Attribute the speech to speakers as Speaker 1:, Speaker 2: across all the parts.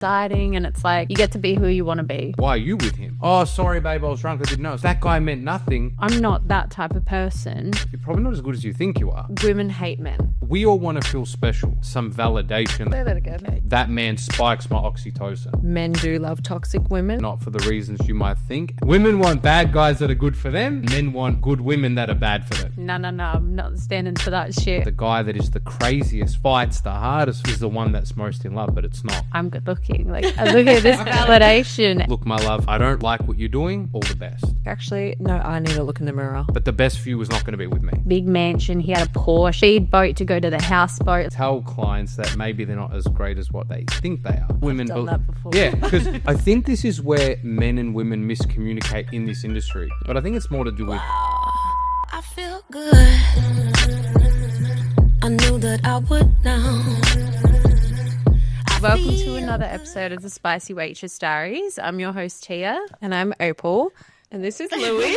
Speaker 1: Dieting, and it's like you get to be who you want to be.
Speaker 2: Why are you with him? Oh, sorry, babe, I was drunk. I didn't know. That guy meant nothing.
Speaker 1: I'm not that type of person.
Speaker 2: You're probably not as good as you think you are.
Speaker 1: Women hate men.
Speaker 2: We all want to feel special. Some validation.
Speaker 1: Say that again.
Speaker 2: That man spikes my oxytocin.
Speaker 1: Men do love toxic women.
Speaker 2: Not for the reasons you might think. Women want bad guys that are good for them. Men want good women that are bad for them.
Speaker 1: No. I'm not standing for that shit.
Speaker 2: The guy that is the craziest, fights the hardest, is the one that's most in love, but it's not.
Speaker 1: I'm good looking. Like, look at this validation.
Speaker 2: Look, my love, I don't like what you're doing. All the best.
Speaker 3: Actually, no, I need to look in the mirror.
Speaker 2: But the best for you was not going to be with me.
Speaker 1: Big mansion. He had a Porsche. Speedboat to go to the houseboat.
Speaker 2: Tell clients that maybe they're not as great as what they think they are. Women
Speaker 3: done that before.
Speaker 2: Yeah, because I think this is where men and women miscommunicate in this industry. But I think it's more to do with...
Speaker 4: I feel good. I knew that I would now.
Speaker 1: Welcome to another episode of the Spicy Waitess Diaries. I'm your host, Tia.
Speaker 3: And I'm Opal. And this is Louis.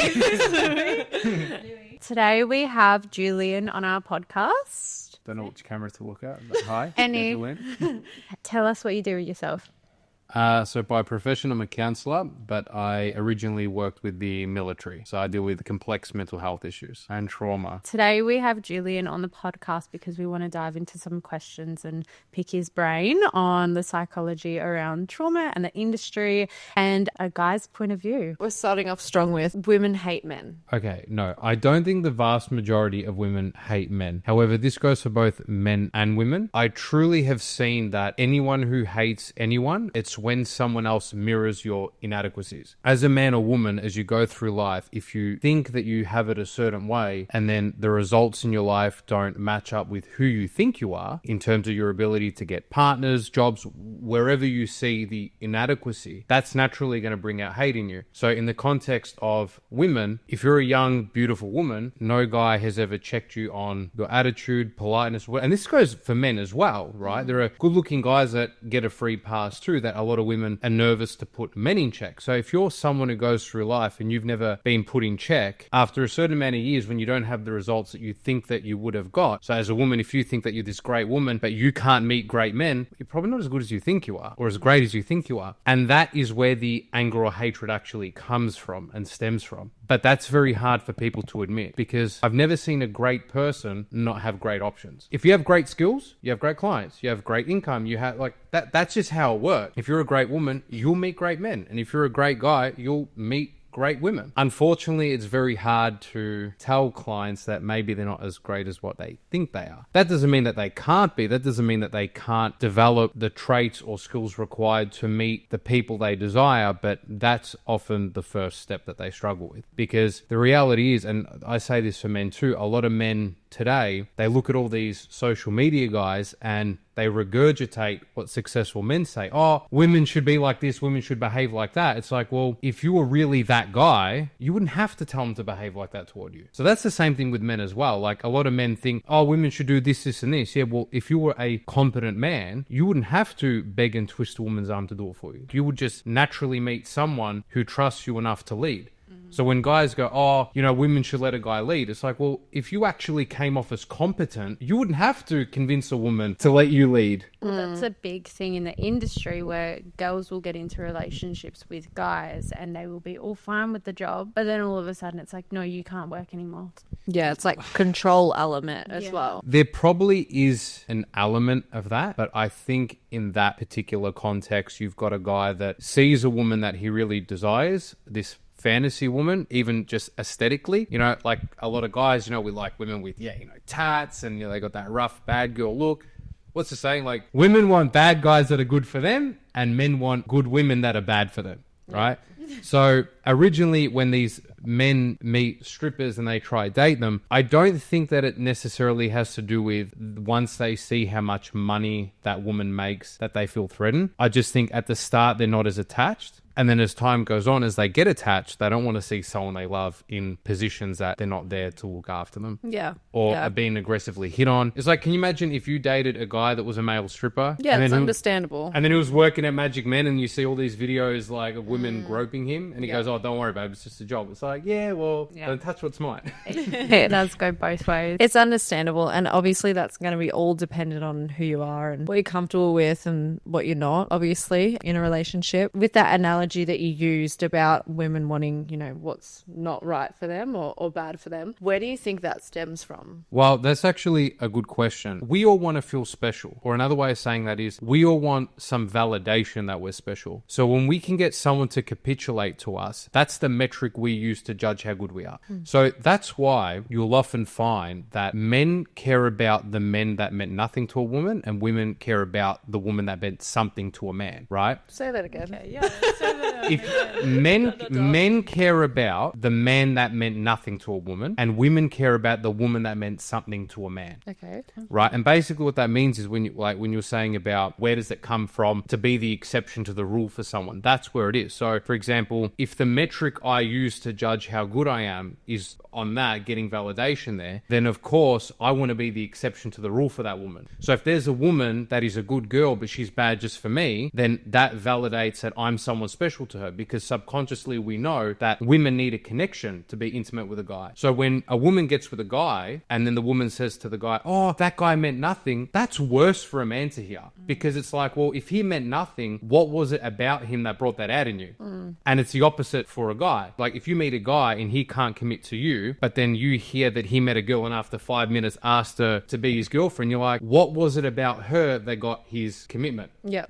Speaker 1: Today we have Julian on our podcast.
Speaker 2: Don't know which camera to look at, but hi.
Speaker 1: Julian. Tell us what you do with yourself.
Speaker 2: So by profession, I'm a counsellor, but I originally worked with the military. So I deal with complex mental health issues and trauma.
Speaker 1: Today we have Julian on the podcast because we want to dive into some questions and pick his brain on the psychology around trauma and the industry and a guy's point of view.
Speaker 3: We're starting off strong with women hate men.
Speaker 2: Okay, no, I don't think the vast majority of women hate men. However, this goes for both men and women. I truly have seen that anyone who hates anyone, it's when someone else mirrors your inadequacies. As a man or woman, as you go through life, if you think that you have it a certain way and then the results in your life don't match up with who you think you are in terms of your ability to get partners, jobs, wherever you see the inadequacy, that's naturally going to bring out hate in you. So in the context of women, if you're a young, beautiful woman, no guy has ever checked you on your attitude, politeness, and this goes for men as well, right? There are good-looking guys that get a free pass too, that a lot of women are nervous to put men in check. So if you're someone who goes through life and you've never been put in check, after a certain amount of years when you don't have the results that you think that you would have got, so as a woman, if you think that you're this great woman, but you can't meet great men, you're probably not as good as you think you are, or as great as you think you are. And that is where the anger or hatred actually comes from and stems from. But that's very hard for people to admit because I've never seen a great person not have great options. If you have great skills, you have great clients, you have great income, you have like that's just how it works. If you're a great woman, you'll meet great men. And if you're a great guy, you'll meet great women. Unfortunately, it's very hard to tell clients that maybe they're not as great as what they think they are. That doesn't mean that they can't be. That doesn't mean that they can't develop the traits or skills required to meet the people they desire, but that's often the first step that they struggle with. Because the reality is, and I say this for men too, a lot of men today, they look at all these social media guys and they regurgitate what successful men say. Oh, women should be like this, women should behave like that. It's like, well, if you were really that guy, you wouldn't have to tell them to behave like that toward you. So that's the same thing with men as well. Like a lot of men think, oh, women should do this, this, and this. Yeah, well, if you were a competent man, you wouldn't have to beg and twist a woman's arm to do it for you. You would just naturally meet someone who trusts you enough to lead. So when guys go, oh, you know, women should let a guy lead, it's like, well, if you actually came off as competent, you wouldn't have to convince a woman to let you lead.
Speaker 1: Well, that's a big thing in the industry where girls will get into relationships with guys and they will be all fine with the job, but then all of a sudden it's like, no, you can't work anymore.
Speaker 3: Yeah, it's like control element as well.
Speaker 2: There probably is an element of that, but I think in that particular context, you've got a guy that sees a woman that he really desires, this fantasy woman, even just aesthetically, you know, like a lot of guys, you know, we like women with, tats and, you know, they got that rough bad girl look. What's the saying? Like women want bad guys that are good for them and men want good women that are bad for them, right? So originally when these men meet strippers and they try to date them, I don't think that it necessarily has to do with once they see how much money that woman makes that they feel threatened. I just think at the start they're not as attached. And then as time goes on, as they get attached, they don't want to see someone they love in positions that they're not there to look after them.
Speaker 3: Yeah.
Speaker 2: Or are being aggressively hit on. It's like, can you imagine if you dated a guy that was a male stripper?
Speaker 3: Yeah, it's understandable.
Speaker 2: And then he was working at Magic Men and you see all these videos like of women groping him and he goes, oh, don't worry, babe, it's just a job. It's like, like, don't touch what's mine.
Speaker 1: It does go both ways.
Speaker 3: It's understandable, and obviously that's going to be all dependent on who you are and what you're comfortable with and what you're not, obviously, in a relationship. With that analogy that you used about women wanting, what's not right for them or bad for them, where do you think that stems from?
Speaker 2: Well, that's actually a good question. We all want to feel special. Or another way of saying that is we all want some validation that we're special. So when we can get someone to capitulate to us, that's the metric we use to judge how good we are. So that's why you'll often find that men care about the men that meant nothing to a woman and women care about the woman that meant something to a man, right?
Speaker 3: Say that again.
Speaker 1: Okay, yeah.
Speaker 2: If men care about the man that meant nothing to a woman and women care about the woman that meant something to a man.
Speaker 3: Okay.
Speaker 2: Right. And basically what that means is when you're saying about where does it come from to be the exception to the rule for someone, that's where it is. So for example, if the metric I use to judge how good I am is on that, getting validation there, then of course I want to be the exception to the rule for that woman. So if there's a woman that is a good girl, but she's bad just for me, then that validates that I'm someone special to her, because subconsciously we know that women need a connection to be intimate with a guy. So when a woman gets with a guy and then the woman says to the guy, oh, that guy meant nothing, that's worse for a man to hear, because it's like, well, if he meant nothing, what was it about him that brought that out in you? And it's the opposite for a guy. Like if you meet a guy and he can't commit to you, but then you hear that he met a girl and after 5 minutes asked her to be his girlfriend, you're like, what was it about her that got his commitment?
Speaker 3: Yeah.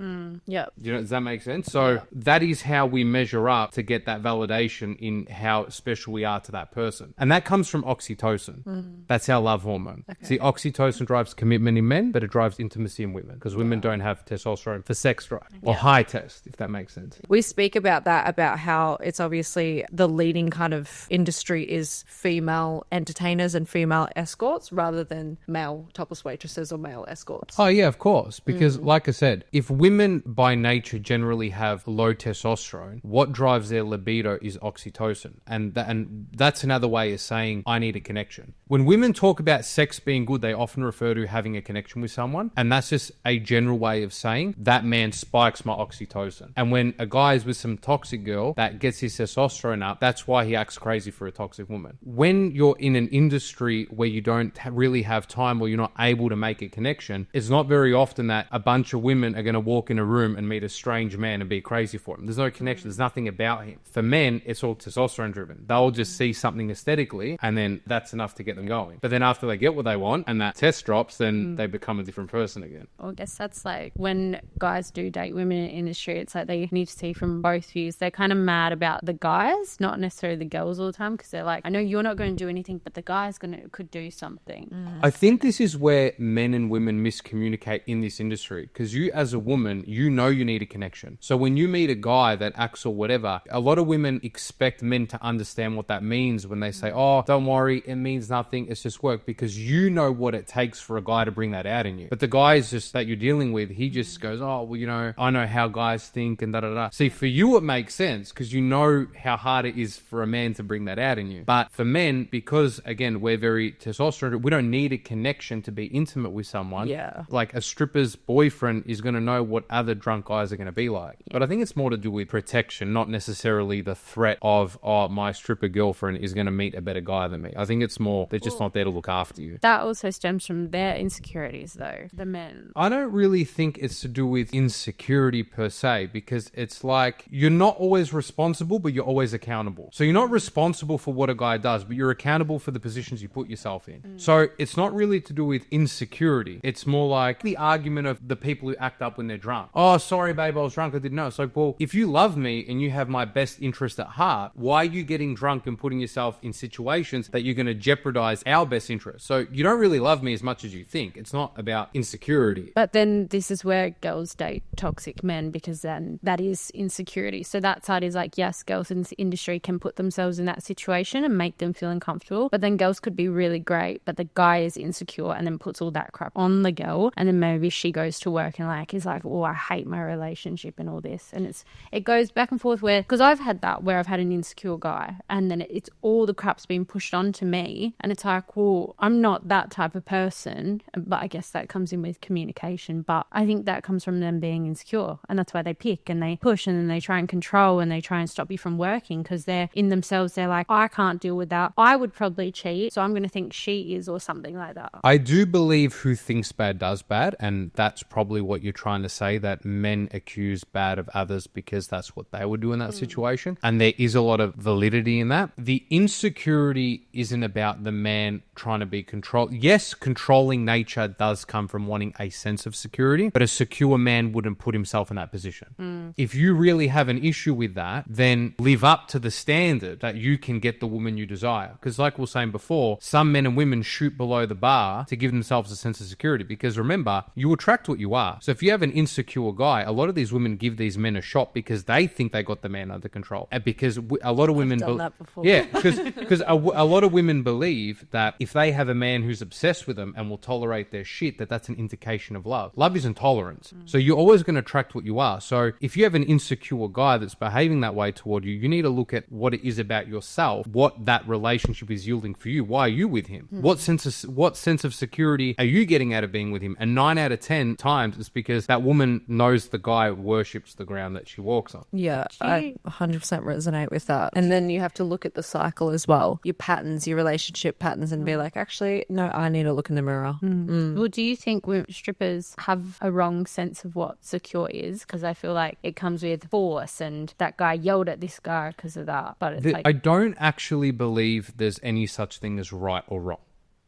Speaker 3: Yeah.
Speaker 2: Does that make sense? So that is how we measure up to get that validation in how special we are to that person. And that comes from oxytocin. That's our love hormone. Okay. See, oxytocin drives commitment in men, but it drives intimacy in women, because women don't have testosterone for sex drive or high test, if that makes sense.
Speaker 3: We speak about that, about how it's obviously the leading kind of industry is female entertainers and female escorts rather than male topless waitresses or male escorts.
Speaker 2: Oh, yeah, of course. Because like I said, if women by nature generally have low testosterone, what drives their libido is oxytocin. And that's another way of saying I need a connection. When women talk about sex being good, they often refer to having a connection with someone. And that's just a general way of saying that man spikes my oxytocin. And when a guy is with some toxic girl that gets his testosterone up, that's why he acts crazy for a toxic woman. When you're in an industry where you don't really have time or you're not able to make a connection, it's not very often that a bunch of women are going to walk in a room and meet a strange man and be crazy for him. There's no connection. There's nothing about him. For men, it's all testosterone driven. They'll just see something aesthetically and then that's enough to get them going. But then after they get what they want and that test drops, then they become a different person again.
Speaker 1: I guess that's like when guys do date women in the industry, it's like they need to see from both views. They're kind of mad about the guys, not necessarily the girls all the time, because they're like, I know you're not going to do anything, but the guy's could do something.
Speaker 2: I think this is where men and women miscommunicate in this industry, because you as a woman, you know you need a connection. So when you meet a guy that acts or whatever, a lot of women expect men to understand what that means when they say, oh, don't worry, it means nothing, it's just work, because you know what it takes for a guy to bring that out in you. But the guy is just that you're dealing with, he just goes, oh, well, I know how guys think and da-da-da. See, for you it makes sense because you know how hard it is for a man to bring that out in you. But for men, because again, we're very testosterone, we don't need a connection to be intimate with someone.
Speaker 3: Yeah.
Speaker 2: Like a stripper's boyfriend is going to know what other drunk guys are going to be like. Yeah. But I think it's more to do with protection, not necessarily the threat of, oh, my stripper girlfriend is going to meet a better guy than me. I think it's more, they're just not there to look after you.
Speaker 1: That also stems from their insecurities though, the men.
Speaker 2: I don't really think it's to do with insecurity per se, because it's like you're not always responsible, but you're always accountable. So you're not responsible for what a guy does, but you're accountable for the positions you put yourself in. So it's not really to do with insecurity. It's more like the argument of the people who act up when they're drunk. Oh, sorry, babe, I was drunk, I didn't know. It's like, well, if you love me and you have my best interest at heart, why are you getting drunk and putting yourself in situations that you're going to jeopardize our best interest? So you don't really love me as much as you think. It's not about insecurity.
Speaker 1: But then this is where girls date toxic men, because then that is insecurity. So that side is like, yes, girls in this industry can put themselves in that situation and make them feel uncomfortable. But then girls could be really great, but the guy is insecure and then puts all that crap on the girl. And then maybe she goes to work and like is like, oh, I hate my relationship and all this. And it goes back and forth where, because I've had that where I've had an insecure guy and then it's all the crap's been pushed onto me. And it's like, well, I'm not that type of person, but I guess that comes in with communication. But I think that comes from them being insecure, and that's why they pick and they push and then they try and control and they try and stop you from working, because they're in themselves, they're like, I can't deal with that. I would probably cheat, so I'm going to think she is, or something like that.
Speaker 2: I do believe who thinks bad does bad, and that's probably what you're trying to say, that men accuse bad of others because that's what they would do in that situation. And there is a lot of validity in that. The insecurity isn't about the man trying to be controlled. Yes, controlling nature does come from wanting a sense of security, but a secure man wouldn't put himself in that position. If you really have an issue with that, then live up to the standard that you can get the woman you desire. Because like we were saying before, some men and women shoot below the bar to give themselves a sense of security, because remember, you attract what you are. So if you have an insecure guy, a lot of these women give these men a shot because they think they got the man under control. And because a lot of women...
Speaker 3: I've done that before.
Speaker 2: Yeah, because a lot of women believe that if they have a man who's obsessed with them and will tolerate their shit, that's an indication of love. Love is intolerance. So you're always going to attract what you are. So if you have an insecure guy that's behaving that way toward you, you need to look at what it is about yourself, what that relationship is yielding for you. Why are you with him? What sense of security are you getting out of being with him? And 9 out of 10 times it's because that woman knows the guy worships the ground that she walks on.
Speaker 3: Yeah, I 100% resonate with that. And then you have to look at the cycle as well, your patterns, your relationship patterns, and be like, actually, no, I need to look in the mirror.
Speaker 1: Well, do you think strippers have a wrong sense of what secure is? Because I feel like it comes with force, and that guy yelled at this guy because of that. But it's
Speaker 2: I don't actually believe there's any such thing as right or wrong.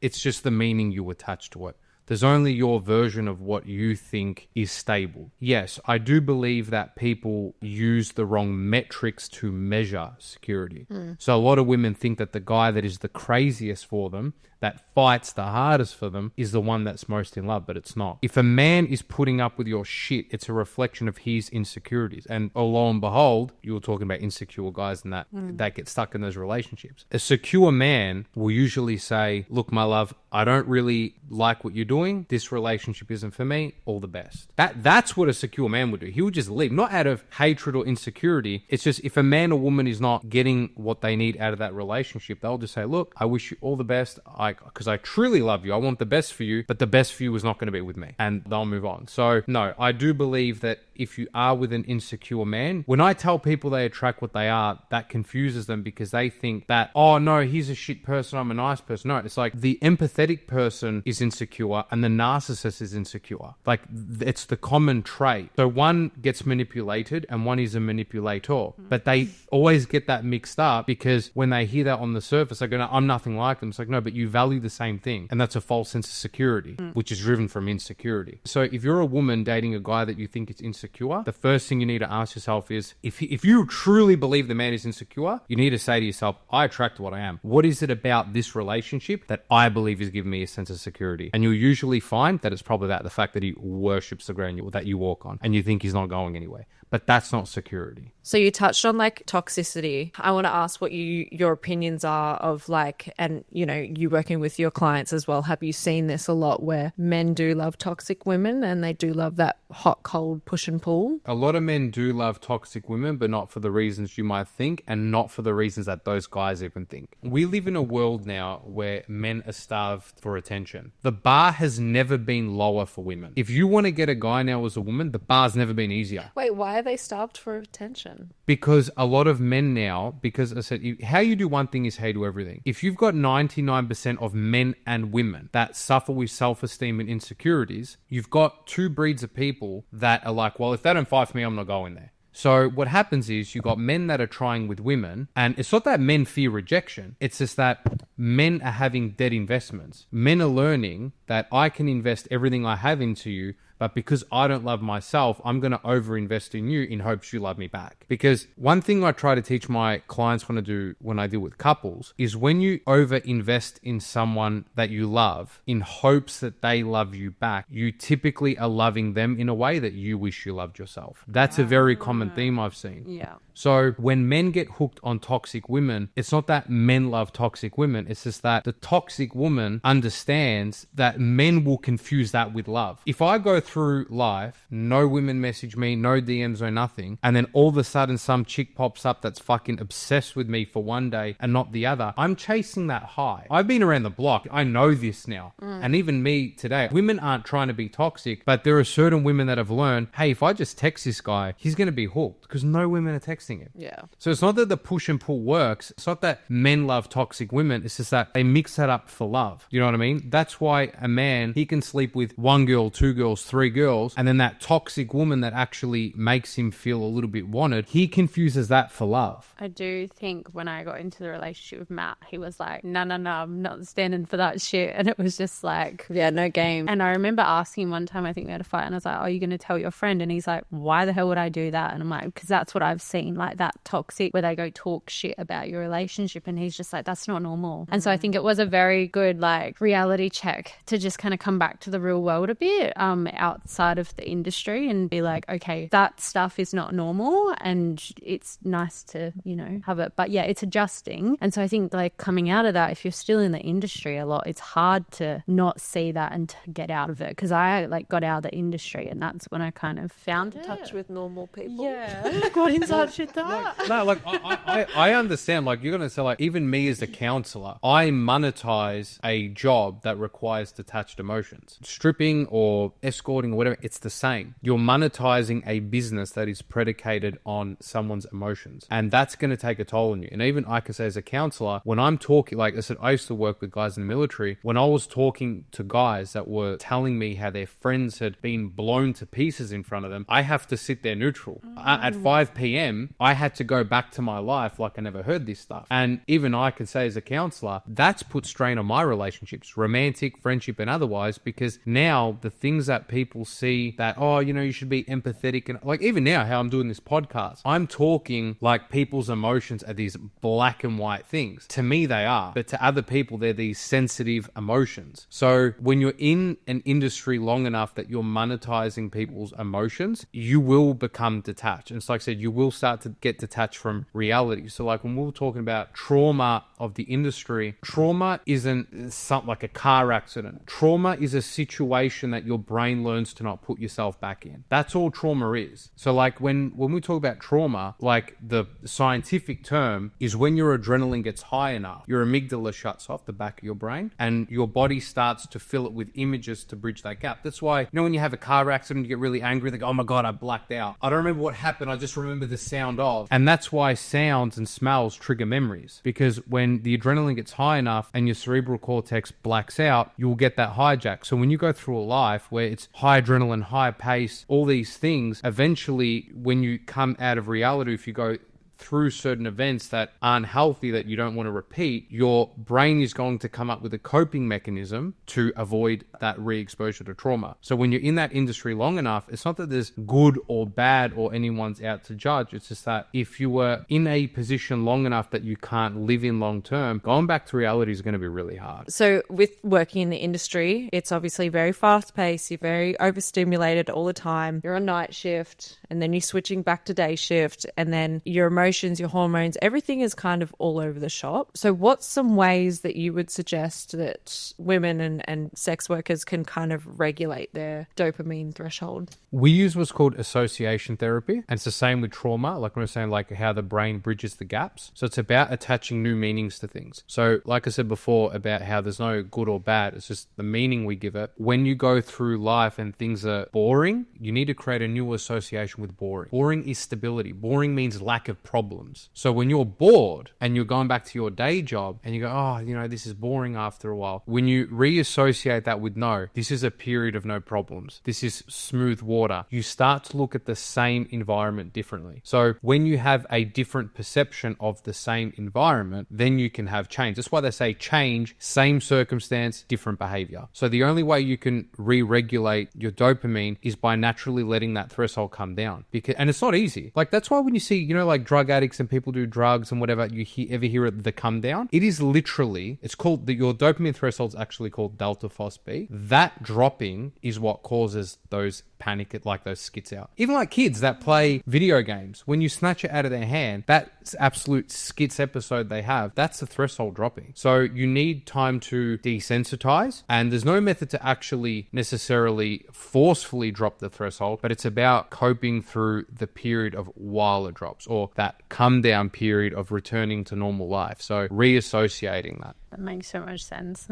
Speaker 2: It's just the meaning you attach to it. There's only your version of what you think is stable. Yes, I do believe that people use the wrong metrics to measure security. So a lot of women think that the guy that is the craziest for them, that fights the hardest for them, is the one that's most in love, but it's not. If a man is putting up with your shit, it's a reflection of his insecurities. And lo and behold, you were talking about insecure guys and that get stuck in those relationships. A secure man will usually say, look, my love, I don't really like what you're doing. This relationship isn't for me. All the best. That's what a secure man would do. He would just leave, not out of hatred or insecurity. It's just if a man or woman is not getting what they need out of that relationship, they'll just say, look, I wish you all the best. Because I truly love you. I want the best for you, but the best for you is not going to be with me. And they'll move on. So no, I do believe that if you are with an insecure man, when I tell people they attract what they are, that confuses them because they think that, oh no, he's a shit person, I'm a nice person. No, it's like the empathetic person is insecure and the narcissist is insecure. Like it's the common trait. So one gets manipulated and one is a manipulator. But they always get that mixed up because when they hear that on the surface, they go, no, I'm nothing like them. It's like, no, but you value the same thing. And that's a false sense of security, which is driven from insecurity. So if you're a woman dating a guy that you think is insecure, the first thing you need to ask yourself is, if you truly believe the man is insecure, you need to say to yourself, I attract what I am. What is it about this relationship that I believe is giving me a sense of security? And you'll usually find that it's probably about the fact that he worships the ground that you walk on and you think he's not going anywhere. But that's not security.
Speaker 3: So you touched on like toxicity. I want to ask what your opinions are of like, and you know, you working with your clients as well. Have you seen this a lot where men do love toxic women and they do love that hot, cold push and pull?
Speaker 2: A lot of men do love toxic women, but not for the reasons you might think and not for the reasons that those guys even think. We live in a world now where men are starved for attention. The bar has never been lower for women. If you want to get a guy now as a woman, the bar's never been easier.
Speaker 3: Wait, why are they starved for attention?
Speaker 2: Because a lot of men now, because I said, how you do one thing is how you do everything. If you've got 99% of men and women that suffer with self-esteem and insecurities, you've got two breeds of people that are like, well, if they don't fight for me, I'm not going there. So what happens is you've got men that are trying with women, and it's not that men fear rejection. It's just that men are having dead investments. Men are learning that I can invest everything I have into you, but because I don't love myself, I'm going to overinvest in you in hopes you love me back. Because one thing I try to teach my clients when I deal with couples is when you overinvest in someone that you love in hopes that they love you back, you typically are loving them in a way that you wish you loved yourself. That's a very common theme I've seen.
Speaker 3: Yeah.
Speaker 2: So when men get hooked on toxic women, it's not that men love toxic women. It's just that the toxic woman understands that that men will confuse that with love. If I go through life, no women message me, no DMs or nothing, and then all of a sudden some chick pops up that's fucking obsessed with me for one day and not the other, I'm chasing that high. I've been around the block. I know this now. And even me today, women aren't trying to be toxic, but there are certain women that have learned, hey, if I just text this guy, he's going to be hooked because no women are texting him.
Speaker 3: Yeah.
Speaker 2: So it's not that the push and pull works. It's not that men love toxic women. It's just that they mix that up for love. You know what I mean? That's why a man, he can sleep with one girl, two girls, three girls, and then that toxic woman that actually makes him feel a little bit wanted, he confuses that for love.
Speaker 1: I do think when I got into the relationship with Matt, he was like, no, I'm not standing for that shit. And it was just like,
Speaker 3: Yeah, no game.
Speaker 1: and I remember asking him one time, I think we had a fight, and I was like, are you going to tell your friend? And he's like, why the hell would I do that? And I'm like, because that's what I've seen, like that toxic where they go talk shit about your relationship. And he's just like, that's not normal. And so I think it was a very good like reality check to just kind of come back to the real world a bit outside of the industry and be like, okay, that stuff is not normal and it's nice to, you know, have it. But yeah, it's adjusting. And so I think like coming out of that, if you're still in the industry a lot, it's hard to not see that and to get out of it. Because I like got out of the industry and that's when I kind of found it.
Speaker 5: Touch with normal people.
Speaker 1: Yeah, got in touch with that.
Speaker 2: No, like I understand. Like you're gonna say, like even me as a counselor, I monetize a job that requires detached emotions. Stripping or escorting or whatever, it's the same. You're monetizing a business that is predicated on someone's emotions, and that's going to take a toll on you. And even I can say as a counselor, when I'm talking, like I said, I used to work with guys in the military. When I was talking to guys that were telling me how their friends had been blown to pieces in front of them, I have to sit there neutral. At 5 p.m., I had to go back to my life like I never heard this stuff. And even I can say as a counselor, that's put strain on my relationships, romantic, friendship, and otherwise, because now the things that people see that, oh, you know, you should be empathetic. And like even now, how I'm doing this podcast, I'm talking like people's emotions are these black and white things. To me, they are. But to other people, they're these sensitive emotions. So when you're in an industry long enough that you're monetizing people's emotions, you will become detached. And it's like I said, you will start to get detached from reality. So like when we were talking about trauma of the industry, trauma isn't something like a car accident. Trauma is a situation that your brain learns to not put yourself back in. That's all trauma is. So like when we talk about trauma, like the scientific term is when your adrenaline gets high enough, your amygdala shuts off the back of your brain and your body starts to fill it with images to bridge that gap. That's why, you know, when you have a car accident, you get really angry, they go, oh my God, I blacked out. I don't remember what happened. I just remember the sound of. And that's why sounds and smells trigger memories, because when the adrenaline gets high enough and your cerebral cortex blacks out, you'll get that hijack. So when you go through a life where it's high adrenaline, high pace, all these things, eventually when you come out of reality, if you go through certain events that aren't healthy, that you don't want to repeat, your brain is going to come up with a coping mechanism to avoid that re-exposure to trauma. So when you're in that industry long enough, it's not that there's good or bad or anyone's out to judge. It's just that if you were in a position long enough that you can't live in long term, going back to reality is going to be really hard.
Speaker 3: So with working in the industry, it's obviously very fast paced. You're very overstimulated all the time. You're on night shift and then you're switching back to day shift, and then your emotions, your hormones, everything is kind of all over the shop. So what's some ways that you would suggest that women and sex workers can kind of regulate their dopamine threshold?
Speaker 2: We use what's called association therapy, and it's the same with trauma, like I was saying, like how the brain bridges the gaps. So it's about attaching new meanings to things. So like I said before about how there's no good or bad, it's just the meaning we give it. When you go through life and things are boring, you need to create a new association with boring. Boring is stability. Boring means lack of problems. So when you're bored and you're going back to your day job and you go, oh, you know, this is boring after a while. When you reassociate that with no, this is a period of no problems. This is smooth water. You start to look at the same environment differently. So when you have a different perception of the same environment, then you can have change. That's why they say change, same circumstance, different behavior. So the only way you can re-regulate your dopamine is by naturally letting that threshold come down. And it's not easy. Like that's why when you see, you know, like drug drug addicts and people do drugs and whatever, ever hear it, the come down? It is literally, it's called, your dopamine threshold is actually called delta phos-B. That dropping is what causes those panic, like those skits out. Even like kids that play video games, when you snatch it out of their hand, that absolute skits episode they have, that's the threshold dropping. So you need time to desensitize, and there's no method to actually necessarily forcefully drop the threshold, but it's about coping through the period of while it drops, or that come down period of returning to normal life. So reassociating that.
Speaker 1: That makes so much sense.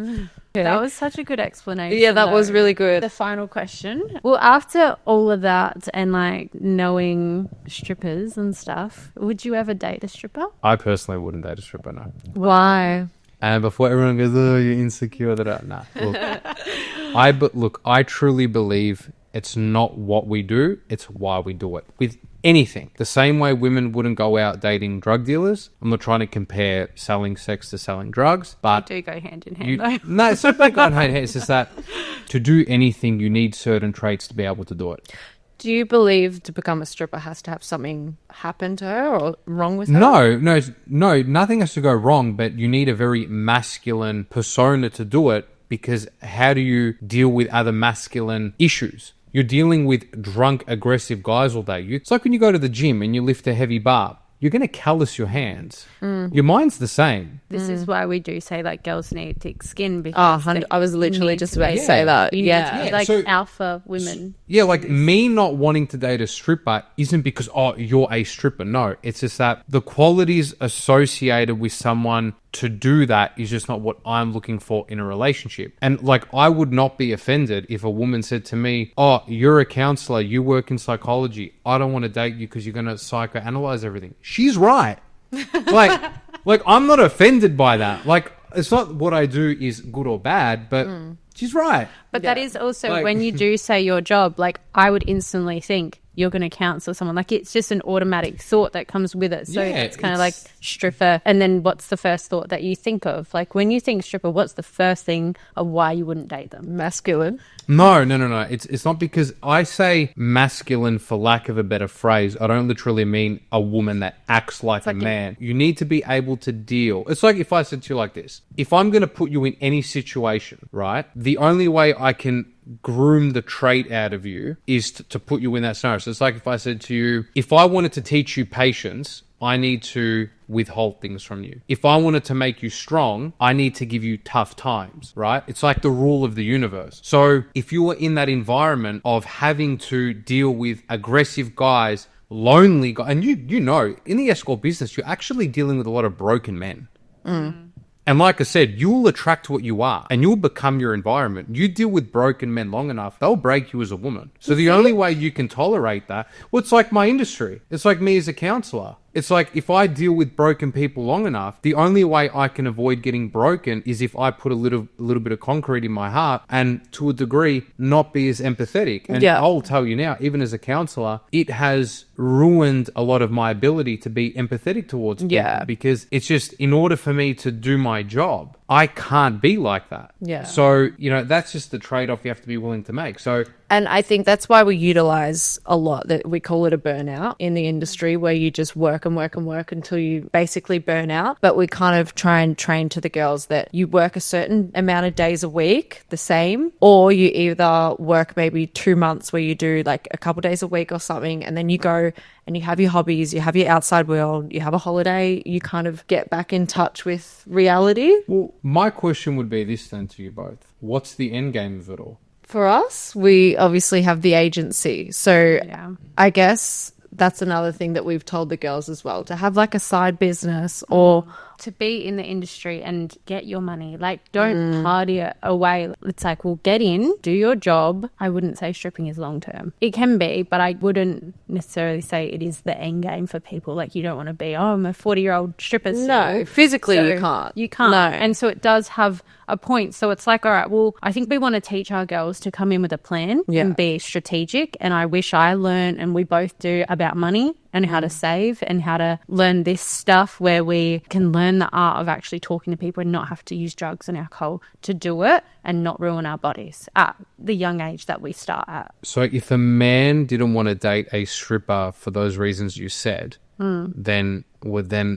Speaker 1: That was such a good explanation.
Speaker 3: Yeah, that was really good.
Speaker 1: The final question. Well, after all of that and like knowing strippers and stuff, would you ever date a stripper?
Speaker 2: I personally wouldn't date a stripper, no.
Speaker 3: Why?
Speaker 2: And before everyone goes, oh, you're insecure, nah. Look, I truly believe it's not what we do, it's why we do it. With anything. The same way women wouldn't go out dating drug dealers. I'm not trying to compare selling sex to selling drugs, but
Speaker 1: they do go hand in hand, though.
Speaker 2: No, it's not like hand in hand. It's just that to do anything, you need certain traits to be able to do it.
Speaker 3: Do you believe to become a stripper has to have something happen to her or wrong with her?
Speaker 2: No, nothing has to go wrong, but you need a very masculine persona to do it, because how do you deal with other masculine issues? You're dealing with drunk, aggressive guys all day. It's like when you go to the gym and you lift a heavy bar. You're going to callous your hands. Your mind's the same.
Speaker 1: This is why we do say like girls need thick skin. Because
Speaker 3: I was literally just about to say that.
Speaker 1: Yeah. Like
Speaker 2: so,
Speaker 1: alpha women.
Speaker 2: Yeah, like me not wanting to date a stripper isn't because, you're a stripper. No, it's just that the qualities associated with someone to do that is just not what I'm looking for in a relationship. And like, I would not be offended if a woman said to me, you're a counselor, you work in psychology, I don't want to date you because you're going to psychoanalyze everything. She's right. like I'm not offended by that. Like, it's not what I do is good or bad, but she's right.
Speaker 1: But that is also when you do say your job, like I would instantly think you're going to counsel someone. Like it's just an automatic thought that comes with it. So it's kind of like stripper. And then what's the first thought that you think of? Like when you think stripper, what's the first thing of why you wouldn't date them?
Speaker 3: Masculine.
Speaker 2: No. It's not because I say masculine for lack of a better phrase. I don't literally mean a woman that acts like a man. You need to be able to deal. It's like if I said to you like this, if I'm going to put you in any situation, right? The only way I can groom the trait out of you is to put you in that scenario. So it's like if I said to you, if I wanted to teach you patience, I need to withhold things from you. If I wanted to make you strong, I need to give you tough times, right? It's like the rule of the universe. So if you were in that environment of having to deal with aggressive guys, lonely guys, and you know, in the escort business, you're actually dealing with a lot of broken men. And like I said, you'll attract what you are and you'll become your environment. You deal with broken men long enough, they'll break you as a woman. So the only way you can tolerate that, well, it's like my industry. It's like me as a counsellor. It's like if I deal with broken people long enough, the only way I can avoid getting broken is if I put a little bit of concrete in my heart and to a degree not be as empathetic. And I'll tell you now, even as a counsellor, it has ruined a lot of my ability to be empathetic towards people because it's just in order for me to do my job, I can't be like that.
Speaker 3: Yeah.
Speaker 2: So, that's just the trade-off you have to be willing to make. So,
Speaker 3: and I think that's why we utilize a lot that we call it a burnout in the industry, where you just work and work and work until you basically burn out. But we kind of try and train to the girls that you work a certain amount of days a week, the same, or you either work maybe 2 months where you do like a couple days a week or something, and then you go and you have your hobbies, you have your outside world, you have a holiday, you kind of get back in touch with reality.
Speaker 2: Well, my question would be this then to you both. What's the end game of it all?
Speaker 3: For us, we obviously have the agency. So I guess that's another thing that we've told the girls as well, to have like a side business or
Speaker 1: to be in the industry and get your money. Like, don't party it away. It's like, well, get in, do your job. I wouldn't say stripping is long term. It can be, but I wouldn't necessarily say it is the end game for people. Like, you don't want to be, I'm a 40-year-old stripper.
Speaker 3: No, physically you can't.
Speaker 1: You can't.
Speaker 3: No.
Speaker 1: And so it does have a point. So it's like, all right, well, I think we want to teach our girls to come in with a plan and be strategic. And I wish I learned, and we both do, about money and how to save and how to learn this stuff where we can learn the art of actually talking to people and not have to use drugs and alcohol to do it and not ruin our bodies at the young age that we start at.
Speaker 2: So if a man didn't want to date a stripper for those reasons you said, then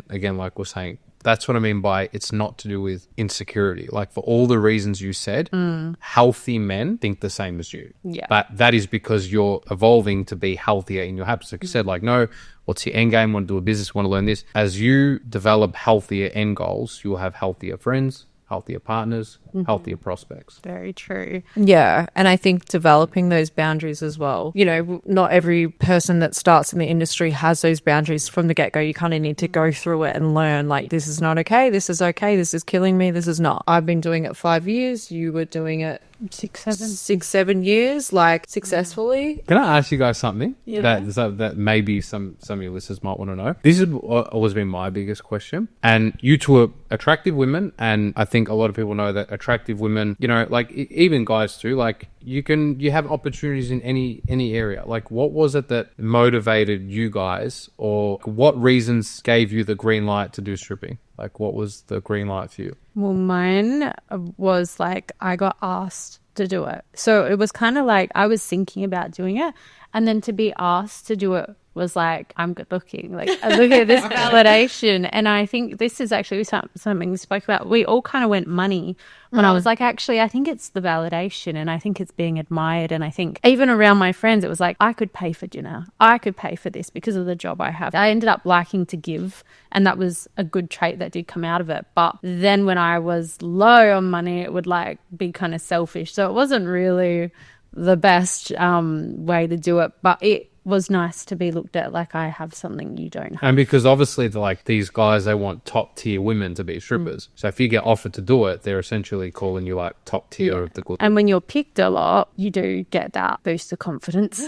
Speaker 2: again, like we're saying, that's what I mean by it's not to do with insecurity. Like for all the reasons you said, healthy men think the same as you.
Speaker 1: Yeah.
Speaker 2: But that is because you're evolving to be healthier in your habits. Like you said, like, no, what's your end game? Want to do a business, want to learn this. As you develop healthier end goals, you'll have healthier friends, healthier partners, healthier prospects.
Speaker 1: Very true.
Speaker 3: Yeah. And I think developing those boundaries as well. You know, not every person that starts in the industry has those boundaries from the get-go. You kind of need to go through it and learn, like, this is not okay, this is okay, this is killing me, this is not. I've been doing it 5 years. You were doing it 6-7 years, like, successfully.
Speaker 2: Can I ask you guys something
Speaker 1: Yeah.
Speaker 2: that maybe some of your listeners might want to know? This has always been my biggest question. And you two are attractive women, and I think a lot of people know that attractive women, you know, like even guys too, like you have opportunities in any area. Like, what was it that motivated you guys, or what reasons gave you the green light to do stripping? Like, what was the green light for you?
Speaker 1: Well, mine was like I got asked to do it. So it was kind of like I was thinking about doing it. And then to be asked to do it was like, I'm good looking. Like, look at this validation. And I think this is actually something we spoke about. We all kind of went money when I was like, actually, I think it's the validation and I think it's being admired. And I think even around my friends, it was like, I could pay for dinner. I could pay for this because of the job I have. I ended up liking to give. And that was a good trait that did come out of it. But then when I was low on money, it would like be kind of selfish. So it wasn't really the best way to do it. But it was nice to be looked at like I have something you don't have.
Speaker 2: And because obviously like these guys, they want top tier women to be strippers. So if you get offered to do it, they're essentially calling you like top tier of the good.
Speaker 1: And when you're picked a lot, you do get that boost of confidence.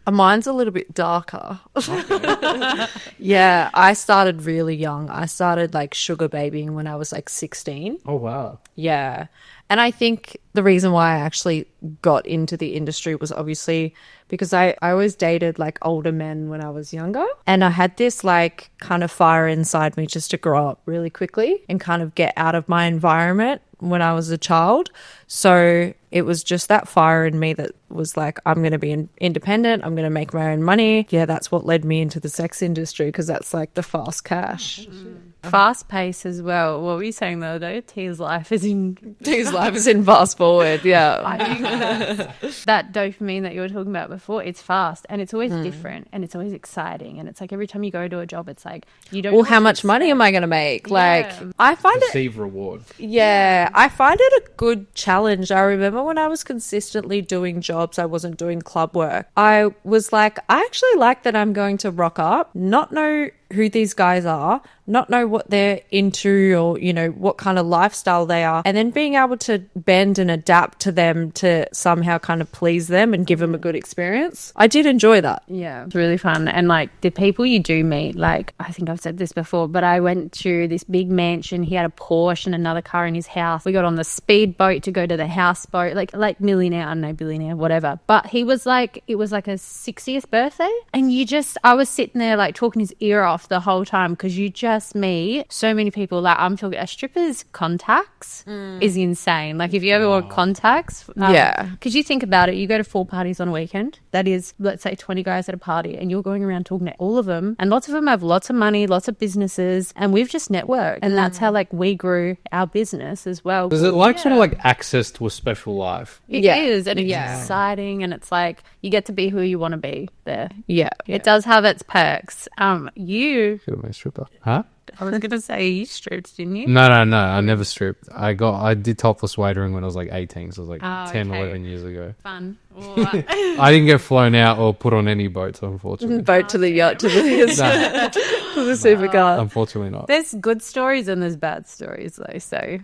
Speaker 3: Mine's a little bit darker. Yeah, I started really young. I started like sugar babying when I was like 16.
Speaker 2: Oh, wow.
Speaker 3: Yeah. And I think the reason why I actually got into the industry was obviously because I always dated like older men when I was younger. And I had this like kind of fire inside me just to grow up really quickly and kind of get out of my environment when I was a child. So it was just that fire in me that was like, I'm going to be independent. I'm going to make my own money. Yeah, that's what led me into the sex industry because that's like the fast cash.
Speaker 1: Fast pace as well. What were you saying the other day? T's life is in...
Speaker 3: His life is in fast forward, yeah.
Speaker 1: I think that dopamine that you were talking about before, it's fast and it's always different and it's always exciting. And it's like every time you go to a job, it's like, you don't
Speaker 3: Well,
Speaker 1: know
Speaker 3: how
Speaker 1: what
Speaker 3: much
Speaker 1: to
Speaker 3: money am I going to make? Like,
Speaker 1: Yeah.
Speaker 3: I find it...
Speaker 2: Receive reward.
Speaker 3: Yeah, I find it a good challenge. I remember when I was consistently doing jobs, I wasn't doing club work. I was like, I actually like that I'm going to rock up, not know who these guys are, not know what they're into or, you know, what kind of lifestyle they are, and then being able to bend and adapt to them to somehow kind of please them and give them a good experience. I did enjoy that.
Speaker 1: Yeah, it's really fun. And like the people you do meet, like I think I've said this before, but I went to this big mansion. He had a Porsche and another car in his house. We got on the speedboat to go to the houseboat, like millionaire, I don't know, billionaire, whatever. But he was like, it was like a 60th birthday. And I was sitting there like talking his ear off the whole time because you just meet so many people. Like I'm talking a stripper's contacts is insane. Like if you ever want contacts,
Speaker 3: Yeah.
Speaker 1: because you think about it, you go to 4 parties on a weekend. That is, let's say 20 guys at a party and you're going around talking to all of them. And lots of them have lots of money, lots of businesses, and we've just networked. And that's how like we grew our business as well.
Speaker 2: Is it like sort of like access to a special life?
Speaker 1: It
Speaker 3: Yeah.
Speaker 1: is, and it's
Speaker 3: Yeah.
Speaker 1: exciting, and it's like you get to be who you want to be there.
Speaker 3: Yeah.
Speaker 1: It does have its perks. You,
Speaker 2: Who am I, stripper? Huh?
Speaker 1: I was going to say you stripped, didn't you?
Speaker 2: No. I never stripped. I did topless waitering when I was like 18, so it was like 10,
Speaker 1: okay.
Speaker 2: 11 years ago.
Speaker 1: Fun.
Speaker 2: I didn't get flown out or put on any boats, unfortunately.
Speaker 3: Boat to the yacht, to the to the supercar.
Speaker 2: Unfortunately not.
Speaker 1: There's good stories and there's bad stories, though. So,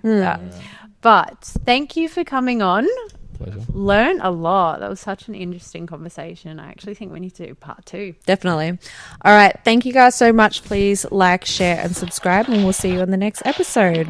Speaker 1: but thank you for coming on.
Speaker 2: Pleasure.
Speaker 1: Learn a lot. That was such an interesting conversation. I actually think we need to do part 2.
Speaker 3: Definitely. All right. Thank you guys so much. Please like, share, and subscribe, and we'll see you in the next episode.